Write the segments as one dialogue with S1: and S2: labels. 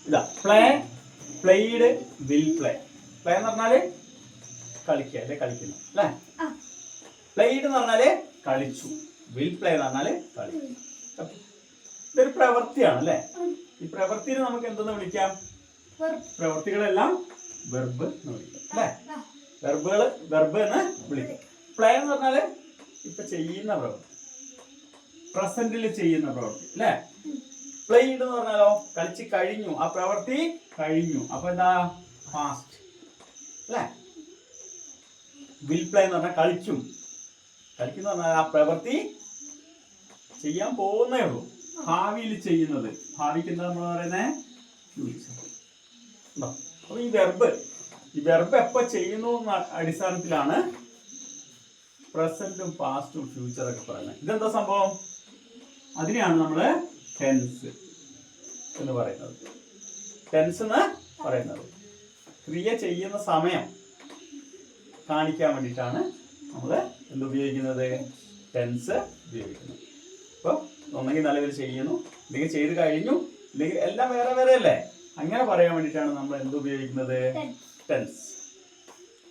S1: ഇതാ play, played, will play. Play എന്ന് പറഞ്ഞാല് കളിക്കുക അല്ലെ, കളിക്കുന്നു അല്ലെ. പ്ലേഡ് എന്ന് പറഞ്ഞാല് കളിച്ചു, വിൽ പ്ലേ എന്ന് പറഞ്ഞാല് കളിച്ചു. ഇതൊരു പ്രവൃത്തിയാണ് അല്ലെ. ഈ പ്രവൃത്തിനെ നമുക്ക് എന്തെന്ന് വിളിക്കാം? പ്രവൃത്തികളെല്ലാം വെർബ് എന്ന് വിളിക്കാം അല്ലെ. വെർബ് എന്ന് വിളിക്കാം. പ്ലേ എന്ന് പറഞ്ഞാല് ഇപ്പൊ ചെയ്യുന്ന പ്രവൃത്തി, പ്രസന്റിൽ ചെയ്യുന്ന പ്രവൃത്തി അല്ലെ. പ്ലേഡ് എന്ന് പറഞ്ഞാലോ കളിച്ച് കഴിഞ്ഞു, ആ പ്രവൃത്തി കഴിഞ്ഞു, അപ്പൊ എന്താ പാസ്റ്റ് അല്ലെ. വിൽ പ്ലേ എന്ന് പറഞ്ഞാൽ കളിക്കും, കളിക്കുന്ന പറഞ്ഞാൽ ആ പ്രവൃത്തി ചെയ്യാൻ പോകുന്നേ ഉള്ളൂ, ഭാവിയിൽ ചെയ്യുന്നത്. ഭാവിക്ക് എന്താ നമ്മൾ പറയുന്നത്? ഫ്യൂച്ചർ. അപ്പൊ ഈ വെർബ് എപ്പോ ചെയ്യുന്നു എന്ന അടിസ്ഥാനത്തിലാണ് പ്രസന്റും പാസ്റ്റും ഫ്യൂച്ചറൊക്കെ പറയുന്നത്. ഇതെന്താ സംഭവം? അതിനെയാണ് നമ്മള് ടെൻസ് എന്ന് പറയുന്നത്. ടെൻസ് എന്ന് പറയുന്നത് ക്രിയ ചെയ്യുന്ന സമയം കാണിക്കാൻ വേണ്ടിയിട്ടാണ് നമ്മൾ എന്തുപയോഗിക്കുന്നത്? ടെൻസ് ഉപയോഗിക്കുന്നത്. അപ്പൊ ഒന്നെങ്കിൽ നിലവിൽ ചെയ്യുന്നു, അല്ലെങ്കിൽ ചെയ്ത് കഴിഞ്ഞു, അല്ലെങ്കിൽ എല്ലാം വേറെ വേറെ അല്ലേ, അങ്ങനെ പറയാൻ വേണ്ടിയിട്ടാണ് നമ്മൾ എന്തുപയോഗിക്കുന്നത്? ടെൻസ്.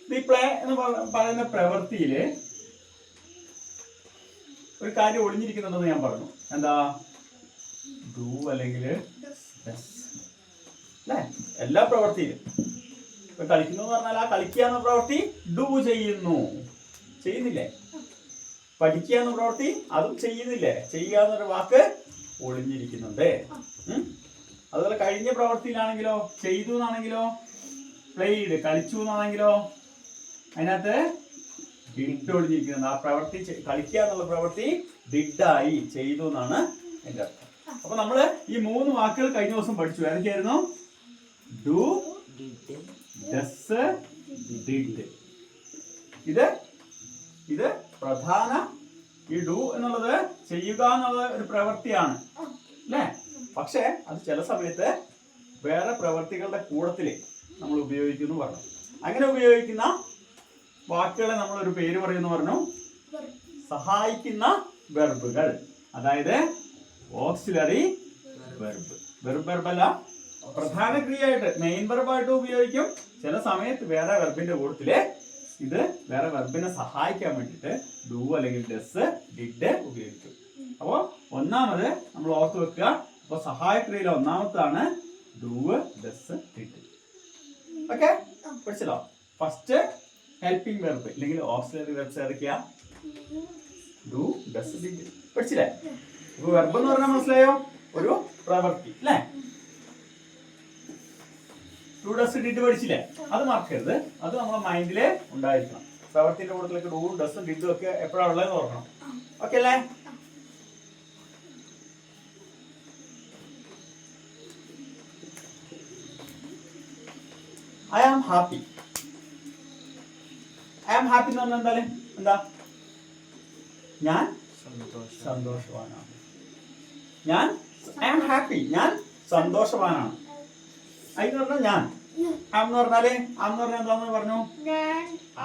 S1: ഈ പ്ലേ എന്ന് പറയുന്ന പ്രവൃത്തിയില് ഒരു കാര്യം ഒളിഞ്ഞിരിക്കുന്നുണ്ടെന്ന് ഞാൻ പറഞ്ഞു. എന്താ? ഡു അല്ലെങ്കിൽ അല്ലേ. എല്ലാ പ്രവൃത്തിയിലും ഇപ്പൊ കളിക്കുന്നു എന്ന് പറഞ്ഞാൽ ആ കളിക്കുക എന്ന പ്രവൃത്തി ഡു ചെയ്യുന്നു, ചെയ്യുന്നില്ലേ? പഠിക്കുക എന്ന പ്രവൃത്തി അതും ചെയ്യുന്നില്ലേ? ചെയ്യുക എന്നൊരു വാക്ക് ഒളിഞ്ഞിരിക്കുന്നുണ്ട്. അതുപോലെ കഴിഞ്ഞ പ്രവൃത്തിയിലാണെങ്കിലോ, ചെയ്തു എന്നാണെങ്കിലോ, പ്ലേഡ് കളിച്ചു എന്നാണെങ്കിലോ, അതിനകത്ത് ഡിഡ് ഒളിഞ്ഞിരിക്കുന്നത്. ആ പ്രവൃത്തി കളിക്കുക എന്നുള്ള പ്രവൃത്തി ഡിഡായി, ചെയ്തു എന്നാണ് അതിന്റെ അർത്ഥം. അപ്പൊ നമ്മള് ഈ 3 വാക്കുകൾ കഴിഞ്ഞ ദിവസം പഠിച്ചു. ഏതൊക്കെയായിരുന്നു? Do, does, did. ഇത് പ്രധാന, ഈ ഡു എന്നുള്ളത് ചെയ്യുക എന്നുള്ള ഒരു പ്രവൃത്തിയാണ് അല്ലേ. പക്ഷെ അത് ചില സമയത്ത് വേറെ പ്രവൃത്തികളുടെ കൂട്ടത്തില് നമ്മൾ ഉപയോഗിക്കുന്നു പറഞ്ഞു. അങ്ങനെ ഉപയോഗിക്കുന്ന വാക്കുകളെ നമ്മൾ ഒരു പേര് പറയുന്നു പറഞ്ഞു, സഹായിക്കുന്ന വെർബുകൾ. അതായത് ഓക്സിലറി വെർബ്. വെർബല്ല, പ്രധാന ക്രിയയായിട്ട് മെയിൻ വെർബായിട്ട് ഉപയോഗിക്കും. ചില സമയത്ത് വേറെ വെർബിന്റെ കൂട്ടത്തില് ഇത് വേറെ വെർബിനെ സഹായിക്കാൻ വേണ്ടിയിട്ട് ഡു അല്ലെങ്കിൽ ഡസ്, ഡിഡ് ഉപയോഗിക്കും. അപ്പോ ഒന്നാമത് നമ്മൾ ഓർത്ത് വെക്കുക. അപ്പൊ സഹായക്രിയയിലെ ഒന്നാമത്താണ് ഡു, ഡസ്, ഡിഡ്. ഓക്കെ, പഠിച്ചല്ലോ. ഫസ്റ്റ് ഹെൽപ്പിംഗ് വെർബ് അല്ലെങ്കിൽ ഓക്സിലറി വെർബ്സ് ഏതൊക്കെയാ? Do, does, did. പഠിച്ചില്ലേ? ഇപ്പൊ വെർബ് എന്ന് പറഞ്ഞാൽ മനസ്സിലായോ? ഒരു പ്രവൃത്തി അല്ലേ. ഡു, ഡസ്, ഡിഡ് പഠിച്ചില്ലേ? അത് മറക്കരുത്, അത് നമ്മുടെ മൈൻഡില് ഉണ്ടായിരിക്കണം. പ്രവൃത്തിന്റെ കൂട്ടത്തിലേക്ക് ഡു, ഡസും, ഡിഡും ഒക്കെ എപ്പോഴാണ് ഉള്ളതെന്ന് ഓർക്കണം. ഓക്കെ അല്ലേ? I am happy. I am happy എന്ന് പറഞ്ഞാൽ എന്താ? ഞാൻ സന്തോഷവാനാണ്. ഐ ആം ഹാപ്പി, ഞാൻ സന്തോഷവാനാണ്. ഐ എന്ന് പറഞ്ഞാൽ ഞാൻ. ആം എന്ന് പറഞ്ഞാല് എന്താന്ന് പറഞ്ഞു?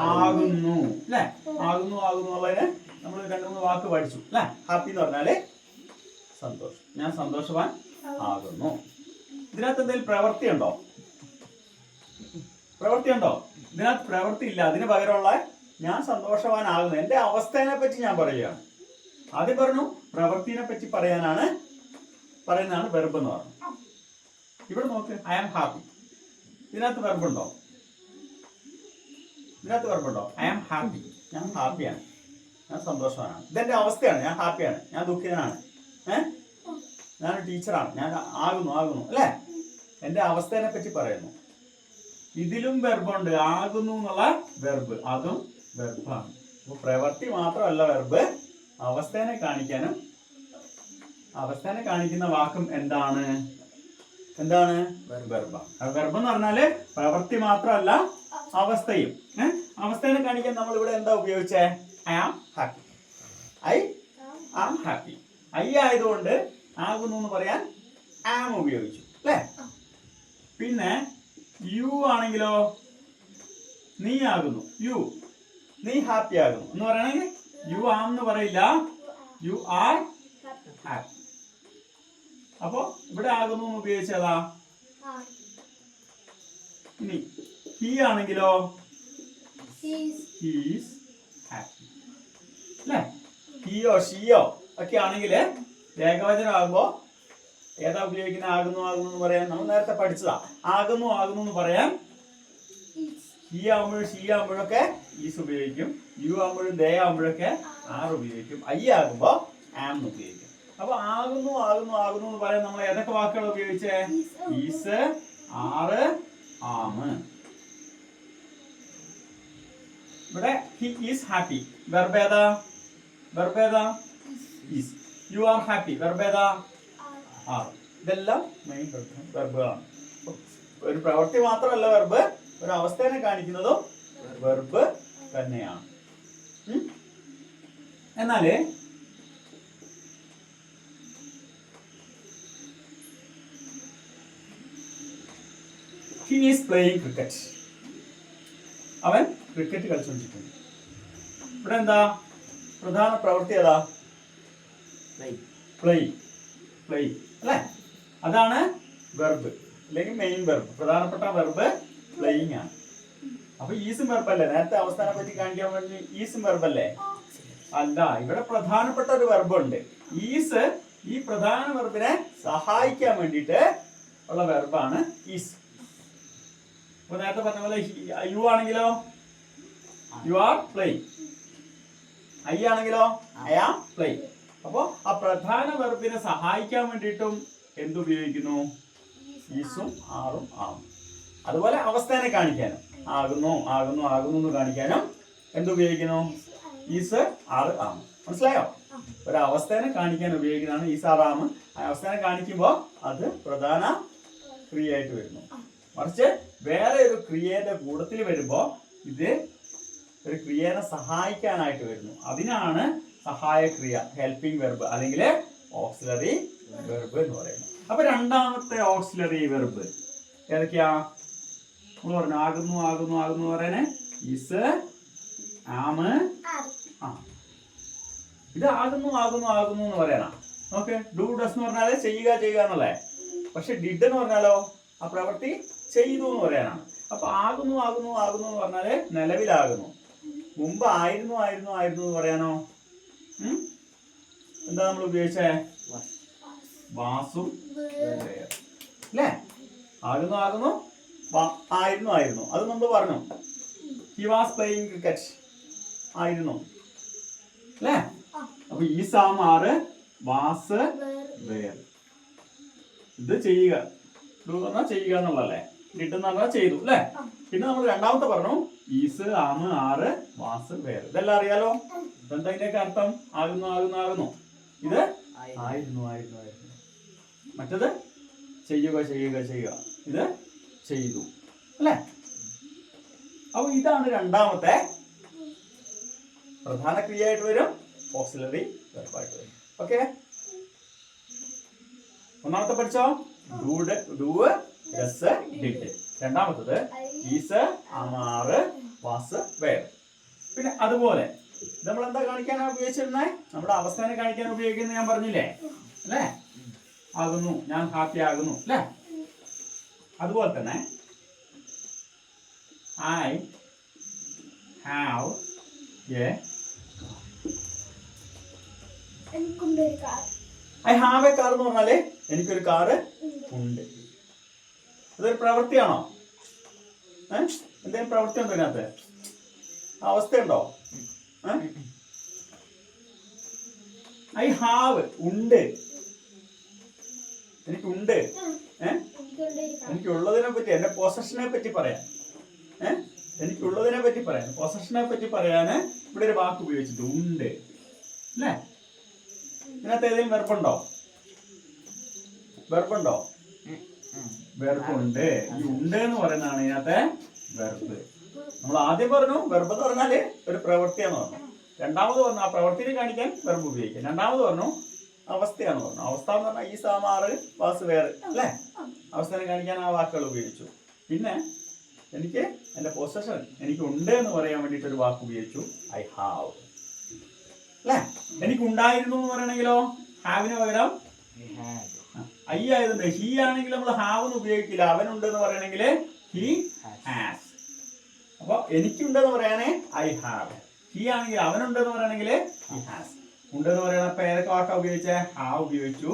S1: ആകുന്നു അല്ലെ. ആകുന്നു ഉള്ളതിന് നമ്മൾ 2-3 വാക്ക് പഠിച്ചു അല്ലെ. ഹാപ്പി എന്ന് പറഞ്ഞാല് സന്തോഷം, ഞാൻ സന്തോഷവാൻ ആകുന്നു. ഇതിനകത്ത് എന്തെങ്കിലും പ്രവൃത്തി ഉണ്ടോ? ഇതിനകത്ത് പ്രവൃത്തി ഇല്ല. അതിന് പകരമുള്ള ഞാൻ സന്തോഷവാനാകുന്നു, എന്റെ അവസ്ഥയെ പറ്റി ഞാൻ പറയുകയാണ്. ആദ്യം പറഞ്ഞു പ്രവൃത്തിനെ പറ്റി പറയുന്നതാണ് വെർബ് എന്ന് പറഞ്ഞു. ഇവിടെ നോക്ക്, ഐ ആം ഹാപ്പി. ഇതിനകത്ത് വെർബുണ്ടോ? ഐ ആം ഹാപ്പി, ഞാൻ ഹാപ്പിയാണ്, ഞാൻ സന്തോഷവാനാണ്. ഇതെന്റെ അവസ്ഥയാണ്, ഞാൻ ഹാപ്പിയാണ്, ഞാൻ ദുഃഖിതനാണ്, ഞാനൊരു ടീച്ചറാണ്, ഞാൻ ആകുന്നു അല്ലേ. എന്റെ അവസ്ഥയെ പറ്റി പറയുന്നു. ഇതിലും വെർബുണ്ട്, ആകുന്നു എന്നുള്ള വെർബ്, അതും വെർബാണ്. അപ്പൊ പ്രവൃത്തി മാത്രമല്ല വെർബ്, അവസ്ഥയെ കാണിക്കുന്ന വാക്കും എന്താണ്? വെർബാണ്. വെർബ് എന്ന് പറഞ്ഞാല് പ്രവൃത്തി മാത്രമല്ല അവസ്ഥയും. അവസ്ഥയെ കാണിക്കാൻ നമ്മൾ ഇവിടെ എന്താ ഉപയോഗിച്ചേ? I am happy. I am happy. I ആയതുകൊണ്ട് ആകുന്നു എന്ന് പറയാൻ ആം ഉപയോഗിച്ചു അല്ലേ. പിന്നെ യു ആണെങ്കിലോ, നീ ആകുന്നു, നീ ഹാപ്പി ആകുന്നു എന്ന് പറയണെങ്കിൽ യു ആം എന്ന് പറയില്ല, യു ആർ ഹാപ്പി. അപ്പോ ഇവിടെ ആകുന്നു എന്ന് ഉപയോഗിച്ചതാ ഇനി ഹി ആണെങ്കിലോ ഹീസ് ഹാപ്പി അല്ലേ? ഹിയോ ഷിയോ ഒക്കെ ആണെങ്കിൽ ഏകവചനം ആകുമ്പോ ഏതാ ഉപയോഗിക്കുന്ന? ആകുന്നു ആകുന്നു എന്ന് പറയാൻ നമ്മൾ നേരത്തെ പഠിച്ചതാ. ആകുന്നു ആകുന്നു എന്ന് പറയാൻ ഹി ആകുമ്പോഴും ഷീ ആകുമ്പോഴൊക്കെ ഈസ് ഉപയോഗിക്കും. യു ആകുമ്പോഴും ദേ ആകുമ്പോഴൊക്കെ ആർ ഉപയോഗിക്കും. ഐ ആകുമ്പോ ആം ഉപയോഗിക്കും. അപ്പൊ ആകുന്നു ആകുന്നു ആകുന്നു എന്ന് പറയാൻ നമ്മൾ ഏതൊക്കെ വാക്കുകൾ ഉപയോഗിച്ചേ? ഈസ്, ആറ്, ആമ്. ഇവിടെ ഹി ഈസ് ഹാപ്പി, വെർബ് ഏതാ? വെർബ് ഏതാ? Is. You are happy, verb ഏതാ? ആർ. ഇതെല്ലാം മെയിൻ വെർബുകളാണ്. ഒരു പ്രവൃത്തി മാത്രമല്ല വെർബ്, ഒരു അവസ്ഥയെ കാണിക്കുന്നതും വെർബ് തന്നെയാണ്. എന്നാല് he is playing cricket. അവൻ ക്രിക്കറ്റ് കളിച്ചുകൊണ്ടിരിക്കുന്നു. ഇവിടെ എന്താ പ്രധാന പ്രവൃത്തി? ഏതാ? പ്ലേ. പ്ലേ അല്ലേ? അതാണ് വെർബ് അല്ലെങ്കിൽ മെയിൻ വെർബ്. പ്രധാനപ്പെട്ട വെർബ് പ്ലേയിങ് ആണ്. അപ്പൊ ഈസും വെർബല്ലേ? നേരത്തെ അവസ്ഥാനെ പറ്റി കാണിക്കാൻ വേണ്ടി ഈസും വെർബല്ലേ? അല്ല, ഇവിടെ പ്രധാനപ്പെട്ട ഒരു വെർബ് ഉണ്ട്. ഈസ് ഈ പ്രധാന വെർബിനെ സഹായിക്കാൻ വേണ്ടിയിട്ട് ഉള്ള വെർബാണ് ഈസ്. അപ്പൊ നേരത്തെ പറഞ്ഞ പോലെ യു ആണെങ്കിലോ യു ആർ പ്ലേയിങ്. ഐ ആണെങ്കിലോ ഐ ആം പ്ലേയിങ്. അപ്പോ ആ പ്രധാന വെർബിനെ സഹായിക്കാൻ വേണ്ടിയിട്ടും എന്തുപയോഗിക്കുന്നു? ഈസും ആറും ആവും. അതുപോലെ അവസ്ഥേനെ കാണിക്കാനും ആകുന്നു ആകുന്നു ആകുന്നു എന്ന് കാണിക്കാനും എന്തുപയോഗിക്കുന്നു? ഈസ്, ആറ്, ആം. മനസ്സിലായോ? ഒരു അവസ്ഥേനെ കാണിക്കാൻ ഉപയോഗിക്കുന്നതാണ് ഈസ്, ആറ്, ആം. ആ അവസ്ഥേനെ കാണിക്കുമ്പോൾ അത് പ്രധാന ക്രിയയായിട്ട് വരുന്നു. മറിച്ച് വേറെ ഒരു ക്രിയയുടെ കൂട്ടത്തിൽ വരുമ്പോ ഇത് ഒരു ക്രിയനെ സഹായിക്കാനായിട്ട് വരുന്നു. അതിനാണ് സഹായ ക്രിയ, ഹെൽപ്പിംഗ് വെർബ് അല്ലെങ്കിൽ ഓക്സിലറി വെർബ് എന്ന് പറയുന്നത്. അപ്പൊ രണ്ടാമത്തെ ഓക്സിലറി വെർബ് ഏതൊക്കെയാ? നമ്മൾ പറഞ്ഞു ആകുന്നു ആകുന്നു ആകുന്നു പറയാന് ഈസ്, ആമ്, ആ. ഇത് ആകുന്നു ആകുന്നു ആകുന്നു എന്ന് പറയാനാ. ഓക്കെ, ഡു ഡസ് എന്ന് പറഞ്ഞാല് ചെയ്യുക ചെയ്യുക എന്നുള്ളേ. പക്ഷെ ഡിഡ് എന്ന് പറഞ്ഞാലോ ആ പ്രവൃത്തി ചെയ്തു എന്ന് പറയാനാണ്. അപ്പൊ ആകുന്നു ആകുന്നു ആകുന്നു എന്ന് പറഞ്ഞാല് നിലവിലാകുന്നു. മുമ്പ് ആയിരുന്നു ആയിരുന്നു ആയിരുന്നു എന്ന് പറയാനോ എന്താ നമ്മൾ ഉപയോഗിച്ചേ? വാസും അല്ലേ? ആകുന്നു ആകുന്നു ആയിരുന്നു ആയിരുന്നു അത് മുമ്പ് പറഞ്ഞു. ഹി വാസ് പ്ലേയിങ് ക്രിക്കറ്റ് ആയിരുന്നു അല്ലേ? അപ്പൊ ഈ സാമാറ് വാസ് വേർ. ഇത് ചെയ്യുക, പറഞ്ഞാൽ ചെയ്യുക എന്നുള്ളതല്ലേ? ഡിഡ് എന്ന് പറഞ്ഞാൽ ചെയ്തു അല്ലേ? പിന്നെ നമ്മൾ രണ്ടാമത്തെ പറഞ്ഞു ഈസ്, ആമ്, ആറ്, വാസ്, വേർ. ഇതെല്ലാം അറിയാലോ. എന്താ ഇതിന്റെയൊക്കെ അർത്ഥം? ആകുന്നു ആകുന്നു ആകുന്നു. ഇത് ആയിരുന്നു ആയിരുന്നു ആയിരുന്നു. മറ്റത് ചെയ്യുക ചെയ്യുക ചെയ്യുക. ഇത് ചെയ്തു അല്ലേ? അപ്പൊ ഇതാണ് രണ്ടാമത്തെ പ്രധാന ക്രിയയായിട്ട് വരും, ഓക്സിലറി വെർബായിട്ട് വരും. ഓക്കെ, ഒന്നാമത്തെ പഠിച്ചോ? Do, does, did. രണ്ടാമത്തത് ഈസ്, ആറ്, വാസ്, വേർ. പിന്നെ അതുപോലെ നമ്മൾ എന്താ കാണിക്കാനാണ് ഉപയോഗിച്ചിരുന്നേ? നമ്മുടെ അവസ്ഥനെ കാണിക്കാൻ ഉപയോഗിക്കുന്നത് ഞാൻ പറഞ്ഞില്ലേ അല്ലേ? ആകുന്നു, ഞാൻ ഹാപ്പി ആകുന്നു അല്ലേ? അതുപോലെ തന്നെ I have A I have A car എന്ന് പറഞ്ഞാല് എനിക്കൊരു കാറ് ഉണ്ട്. അതൊരു പ്രവൃത്തിയാണോ? എന്തെങ്കിലും പ്രവൃത്തി ഉണ്ടോ ഇതിനകത്ത്? അവസ്ഥയുണ്ടോ? ഐ ഹാവ് ഉണ്ട്, എനിക്കുണ്ട്. എനിക്കുള്ളതിനെ പറ്റി, എന്റെ പൊസഷനെ പറ്റി പറയാൻ, എനിക്കുള്ളതിനെ പറ്റി പറയാൻ, പൊസഷനെ പറ്റി പറയാന് ഇവിടെ ഒരു വാക്ക് ഉപയോഗിച്ചിട്ട് ഉണ്ട് അല്ലേ? ഇതിനകത്ത് ഏതെങ്കിലും വെർബുണ്ടോ? വെർബുണ്ടോ? വെർബുണ്ട്. ഈ ഉണ്ട് എന്ന് പറയുന്നതാണ് ഇതിനകത്തെ വെർബ്. നമ്മൾ ആദ്യം പറഞ്ഞു വെർബ് എന്ന് പറഞ്ഞാല് ഒരു പ്രവൃത്തിയാന്ന് പറഞ്ഞു. രണ്ടാമത് പറഞ്ഞു ആ പ്രവൃത്തിനെ കാണിക്കാൻ വെർബ് ഉപയോഗിക്കാം. രണ്ടാമത് പറഞ്ഞു അവസ്ഥയാന്ന് പറഞ്ഞു. അവസ്ഥ എന്ന് പറഞ്ഞാൽ ഈ സാമാറ്, വാസ്, വേർ അല്ലേ? അവസ്ഥനെ കാണിക്കാൻ ആ വാക്കുകൾ ഉപയോഗിച്ചു. പിന്നെ എനിക്ക് എന്റെ പൊസഷൻ, എനിക്ക് ഉണ്ട് എന്ന് പറയാൻ വേണ്ടിയിട്ട് ഒരു വാക്ക് ഉപയോഗിച്ചു, ഐ ഹാവ് അല്ലേ? എനിക്ക് ഉണ്ടായിരുന്നു എന്ന് പറയണെങ്കിലോ ഹാവിന് പകരം ഐ ആയതുകൊണ്ട് ഹി ആണെങ്കിൽ നമ്മൾ ഹാവ് എന്ന് ഉപയോഗിക്കില്ല. അവനുണ്ട് എന്ന് പറയണമെങ്കിൽ ഹി ഹാസ്. അപ്പൊ എനിക്കുണ്ടെന്ന് പറയാനേ ഐ ഹാവ്. ഹി ആണെങ്കിൽ അവനുണ്ടെന്ന് പറയണമെങ്കിൽ ഹി ഹാസ്. ഉണ്ടെന്ന് പറയണപ്പോ ഏതൊക്കെ വാക്കാ ഉപയോഗിച്ചേ? ഹാവ് ഉപയോഗിച്ചു,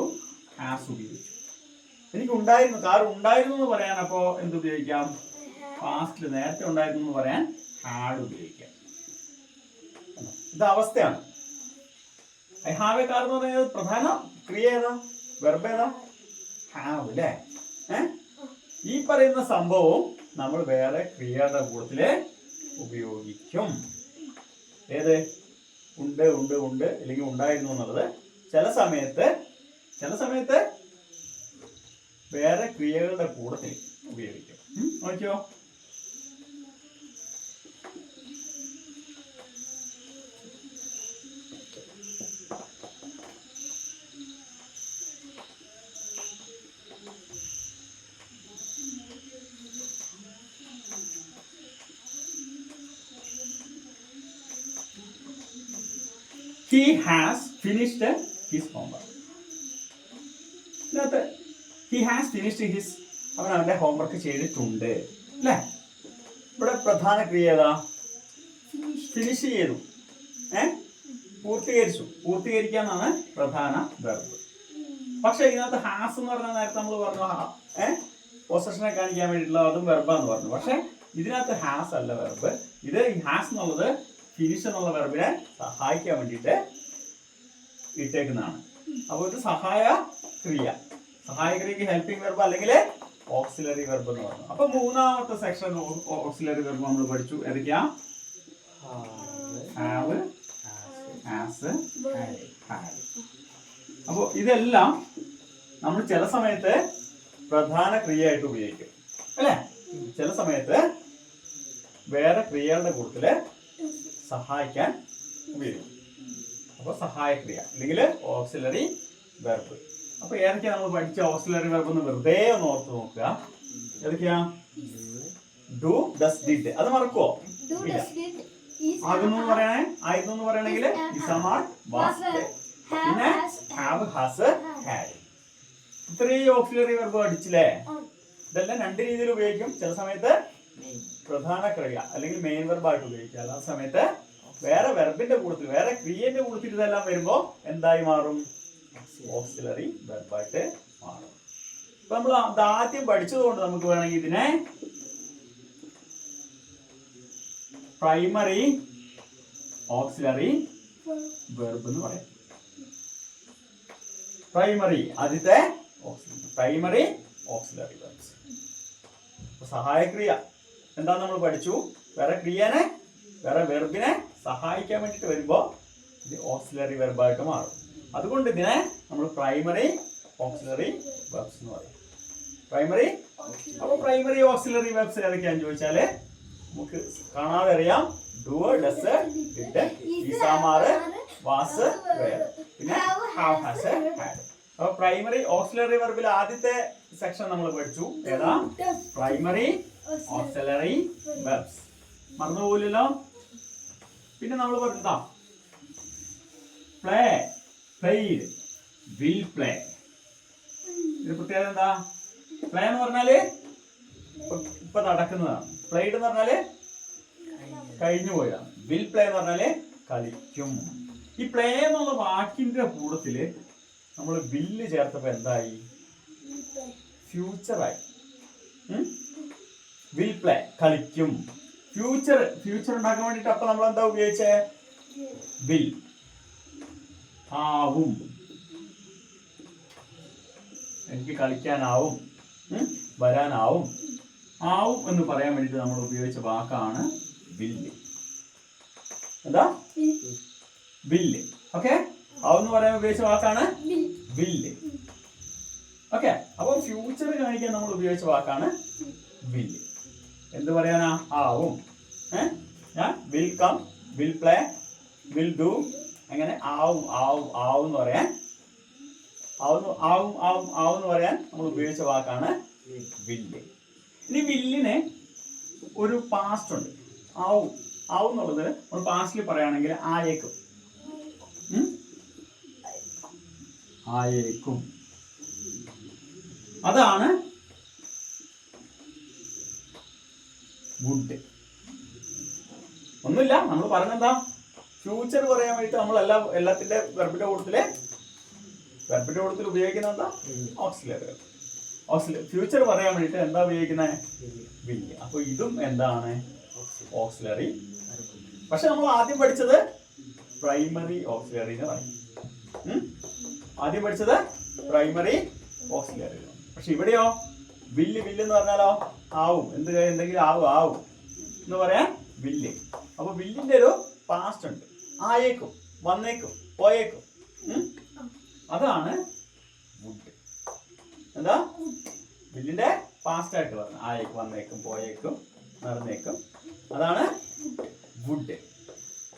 S1: ഹാസ് ഉപയോഗിച്ചു. എനിക്ക് ഉണ്ടായിരുന്നു, കാർ ഉണ്ടായിരുന്നു എന്ന് പറയാൻ അപ്പോ എന്ത് ഉപയോഗിക്കാം? പാസ്റ്റിൽ നേരത്തെ ഉണ്ടായിരുന്നു എന്ന് പറയാൻ ഹാഡ് ഉപയോഗിക്കാം. ഇത് അവസ്ഥയാണ്. ഐ ഹാവ് എ കാർ എന്ന് പറയുന്നത് പ്രധാന ക്രിയ ഏതാ? വെർബ് ഏതാ? ഹാവ് അല്ലേ? ഈ പറയുന്ന സംഭവവും നമ്മൾ വേറെ ക്രിയയുടെ കൂട്ടത്തില് ഉപയോഗിക്കും. ഏത്? ഉണ്ട് ഉണ്ട് ഉണ്ട് അല്ലെങ്കിൽ ഉണ്ടായിരുന്നു എന്നുള്ളത് ചില സമയത്ത് വേറെ ക്രിയകളുടെ കൂട്ടത്തിൽ ഉപയോഗിക്കും. നോക്കിയോ? He has finished his homework. He has finished his, അവൻ അവന്റെ ഹോംവർക്ക് ചെയ്തിട്ടുണ്ട് അല്ലേ? ഇവിടെ പ്രധാന ക്രിയ ഏതാ? ഫിനിഷ് ചെയ്തു, പൂർത്തീകരിക്കുക എന്നാണ് പ്രധാന വെർബ്. പക്ഷെ ഇതിനകത്ത് ഹാസ് എന്ന് പറഞ്ഞാൽ നേരത്തെ നമ്മൾ പറഞ്ഞു പൊസഷനെ കാണിക്കാൻ വേണ്ടിയിട്ടുള്ള അതും വെർബാന്ന് പറഞ്ഞു. പക്ഷെ ഇതിനകത്ത് ഹാസ് അല്ല വെർബ്. ഇത് ഹാസ് എന്നുള്ളത് ഫിനിഷ് എന്നുള്ള വെർബിനെ സഹായിക്കാൻ വേണ്ടിയിട്ട് ഇട്ടേക്കുന്നതാണ്. അപ്പോൾ ഇത് സഹായ ക്രിയക്ക് ഹെൽപ്പിംഗ് വെർബ് അല്ലെങ്കിൽ ഓക്സിലറി വെർബ് എന്ന് പറഞ്ഞു. അപ്പൊ മൂന്നാമത്തെ സെക്ഷൻ ഓക്സിലറി വെർബ് നമ്മൾ പഠിച്ചു. ഏതൊക്കെയാ? Have, has, had. അപ്പോൾ ഇതെല്ലാം നമ്മൾ ചില സമയത്ത് പ്രധാന ക്രിയയായിട്ട് ഉപയോഗിക്കും അല്ലേ? ചില സമയത്ത് വേറെ ക്രിയകളുടെ കൂട്ടത്തില് സഹായിക്കാൻ ഉപയോഗിക്കും. അപ്പൊ സഹായക്രിയ അല്ലെങ്കിൽ ഓക്സിലറി വെർബ്. അപ്പൊ ഏതൊക്കെയാ നമ്മൾ പഠിച്ച ഓക്സിലറി വെർബ് എന്ന് വെറുതെ ഒന്ന് ഓർത്ത് നോക്കുക. ഏതൊക്കെയാ? Do, does, did. അത് മറക്കുവോ? ഇല്ല. ആകുന്നു എന്ന് പറയണെങ്കിൽ പിന്നെ ഹാവ്, ഹാസ്, ഹാഡ്. ഇത്രയും ഓക്സിലറി വെർബ് പഠിച്ചില്ലേ? ഇതെല്ലാം രണ്ട് രീതിയിൽ ഉപയോഗിക്കും. ചില സമയത്ത് പ്രധാന ക്രിയ അല്ലെങ്കിൽ മെയിൻ വെർബായിട്ട് ഉപയോഗിക്കുക. അല്ലാത്ത സമയത്ത് വേറെ വെർബിന്റെ കൂട്ടത്തിൽ, വേറെ ക്രിയന്റെ കൂട്ടത്തിൽ ഇതെല്ലാം വരുമ്പോ എന്തായി മാറും? ഓക്സിലറി വെർബായിട്ട് മാറും. ഇപ്പൊ നമ്മൾ ആദ്യം പഠിച്ചതുകൊണ്ട് നമുക്ക് വേണമെങ്കിൽ ഇതിനെ പ്രൈമറി ഓക്സിലറി വെർബ് എന്ന് പറയാം. ആദ്യത്തെ പ്രൈമറി ഓക്സിലറി വെർബ്സ്. സഹായക്രിയ എന്താ നമ്മൾ പഠിച്ചു? വേറെ ക്രിയനെ, വേറെ വെർബിനെ സഹായിക്കാൻ വേണ്ടിട്ട് വരുമ്പോ ഇത് ഓക്സിലറി വെർബായിട്ട് മാറും. അതുകൊണ്ട് ഇതിനെ നമ്മൾ പ്രൈമറി ഓക്സിലറി വെർബ്സ് എന്ന് പറയും. പ്രൈമറി ഓക്സിലറി വെർബ്സ് ഏതൊക്കെയാന്ന് ചോദിച്ചാല് നമുക്ക് കാണാതെ അറിയാം. Do, does, did, is am are, was, were, പിന്നെ ഹാവ്, ഹാസ്, ഹാഡ്. അപ്പൊ പ്രൈമറി ഓക്സിലറി വെർബിൽ ആദ്യത്തെ സെക്ഷൻ നമ്മൾ പഠിച്ചു. ഏതാ? Primary auxiliary verbs. മറന്നുപോലല്ലോ. പിന്നെ നമ്മൾ പറഞ്ഞതാ പ്ലേ, പ്ലേഡ്, വിൽ പ്ലേ. ഇത് പ്രത്യേകത എന്താ? പ്ലേ എന്ന് പറഞ്ഞാല് ഇപ്പൊ നടക്കുന്നതാണ്. പ്ലേഡ് എന്ന് പറഞ്ഞാല് കഴിഞ്ഞു പോയതാണ്. വിൽ പ്ലേ എന്ന് പറഞ്ഞാല് കളിക്കും. ഈ പ്ലേ എന്നുള്ള വാക്കിന്റെ കൂട്ടത്തില് നമ്മൾ വില്ല് ചേർത്തപ്പോ എന്തായി? ഫ്യൂച്ചറായി. വിൽ പ്ലേ കളിക്കും. ഫ്യൂച്ചർ ഉണ്ടാക്കാൻ വേണ്ടിട്ട് അപ്പൊ നമ്മൾ എന്താ ഉപയോഗിച്ചേ? വിൽ. ആവും, എനിക്ക് കളിക്കാനാവും, വരാനാവും. ആവും എന്ന് പറയാൻ വേണ്ടിട്ട് നമ്മൾ ഉപയോഗിച്ച വാക്കാണ് വില്ല്. എന്താ? വില്ല്. ഓക്കെ. ആവും എന്ന് പറയാൻ ഉപയോഗിച്ച വാക്കാണ് വില്ല്. ഓക്കെ. അപ്പൊ ഫ്യൂച്ചർ കാണിക്കാൻ നമ്മൾ ഉപയോഗിച്ച വാക്കാണ് വില്ല്. എന്ത് പറയാനാ? ആവും. ഞാൻ will come, will play, will do, അങ്ങനെ ആവും എന്ന് പറയാൻ എന്ന് പറയാൻ നമ്മൾ ഉപയോഗിച്ച വാക്കാണ് വില്ല്. ഇനി വില്ലിന് ഒരു പാസ്റ്റ് ഉണ്ട്. ആവും എന്നുള്ളത് നമ്മൾ പാസ്റ്റിൽ പറയുകയാണെങ്കിൽ ആയേക്കും. അതാണ് വുഡ്. ഒന്നുമില്ല, നമ്മൾ പറഞ്ഞെന്താ ഫ്യൂച്ചർ പറയാൻ വേണ്ടിട്ട് നമ്മൾ എല്ലാത്തിന്റെ വെർബിന്റെ കൂട്ടത്തിൽ ഉപയോഗിക്കുന്ന എന്താ ഓക്സിലറി. ഫ്യൂച്ചർ പറയാൻ വേണ്ടിട്ട് എന്താ ഉപയോഗിക്കുന്നത്? വില്ല്. അപ്പൊ ഇതും എന്താണ്? ഓക്സിലറി. പക്ഷെ നമ്മൾ ആദ്യം പഠിച്ചത് പ്രൈമറി ഓക്സിലറി എന്ന് പറയും. ആദ്യം പഠിച്ചത് പ്രൈമറി ഓക്സിലറി. പക്ഷെ ഇവിടെയോ വില്ല് എന്ന് പറഞ്ഞാലോ ആവും, എന്തെങ്കിലും ആവും എന്ന് പറയാൻ വില്ല്. അപ്പൊ വില്ലിന്റെ ഒരു പാസ്റ്റ് ഉണ്ട്, ആയേക്കും, വന്നേക്കും, പോയേക്കും. അതാണ് വുഡ്. എന്താ വില്ലിന്റെ പാസ്റ്റ് ആയിട്ട് പറഞ്ഞു, ആയേക്കും, വന്നേക്കും, പോയേക്കും, നടന്നേക്കും. അതാണ് വുഡ്.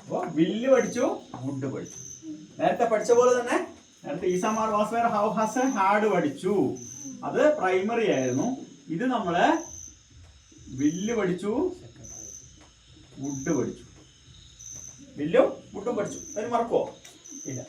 S1: അപ്പൊ വില്ല് പഠിച്ചു, വുഡ് പഠിച്ചു. നേരത്തെ പഠിച്ച പോലെ തന്നെ നേരത്തെ ഈസാമാർ was were how has had പഠിച്ചു, അത് പ്രൈമറി ആയിരുന്നു. ഇത് നമ്മള് വില്ല് പഠിച്ചു, വുഡ് പഠിച്ചു. വില്ലും വുഡും പഠിച്ചു. അതിന് മറക്കുവോ? ഇല്ല.